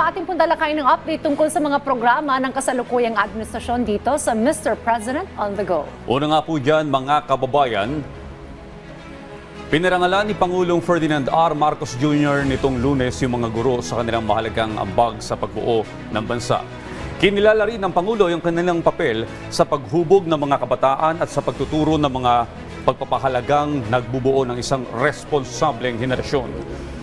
ating pong dalakayin ng update tungkol sa mga programa ng kasalukuyang administrasyon dito sa Mr. President on the Go. Una nga po dyan mga kababayan, pinarangalan ni Pangulong Ferdinand R. Marcos Jr. nitong Lunes yung mga guro sa kanilang mahalagang ambag sa pagbuo ng bansa. Kinilala rin ng Pangulo yung kanilang papel sa paghubog ng mga kabataan at sa pagtuturo ng mga pagpapahalagang nagbubuo ng isang responsableng henerasyon.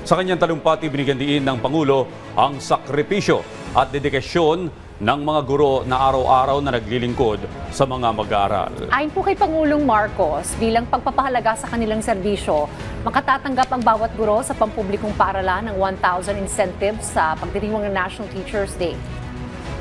Sa kanyang talumpati, binigyan diin ng Pangulo ang sakripisyo at dedikasyon ng mga guro na araw-araw na naglilingkod sa mga mag-aaral. Ayon po kay Pangulong Marcos, bilang pagpapahalaga sa kanilang serbisyo, makatatanggap ang bawat guro sa pampublikong paaralan ng 1,000 incentives sa pagdiriwang ng National Teachers Day.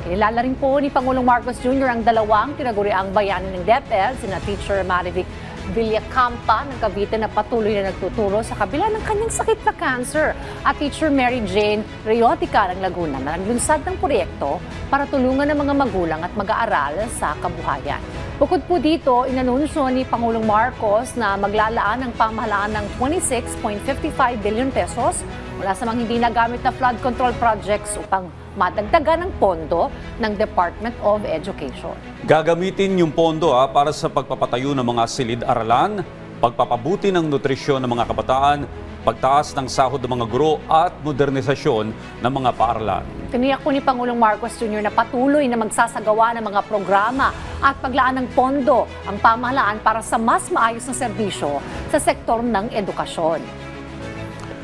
Kinilala rin po ni Pangulong Marcos Jr. ang dalawang tinaguriang bayani ng DepEd, sina Teacher Marivic Villacampa ng Cavite na patuloy na nagtuturo sa kabila ng kanyang sakit na cancer at Teacher Mary Jane Riotica ng Laguna na naglunsad ng proyekto para tulungan ng mga magulang at mag-aaral sa kabuhayan. Bukod po dito, inanunsyo ni Pangulong Marcos na maglalaan ng pamahalaan ng 26.55 billion pesos mula sa mga hindi nagamit na flood control projects upang madagdagan ng pondo ng Department of Education. Gagamitin yung pondo para sa pagpapatayo ng mga silid-aralan, pagpapabuti ng nutrisyon ng mga kabataan, pagtaas ng sahod ng mga guro at modernisasyon ng mga paaralan. Tiniyak po ni Pangulong Marcos Jr. na patuloy na magsasagawa ng mga programa at paglaan ng pondo ang pamahalaan para sa mas maayos na serbisyo sa sektor ng edukasyon.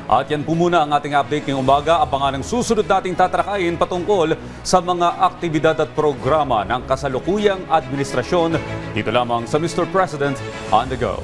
At yan po muna ang ating update ngayong umaga. Abangan ang susunod nating tatalakayin patungkol sa mga aktibidad at programa ng kasalukuyang administrasyon dito lamang sa Mr. President on the Go.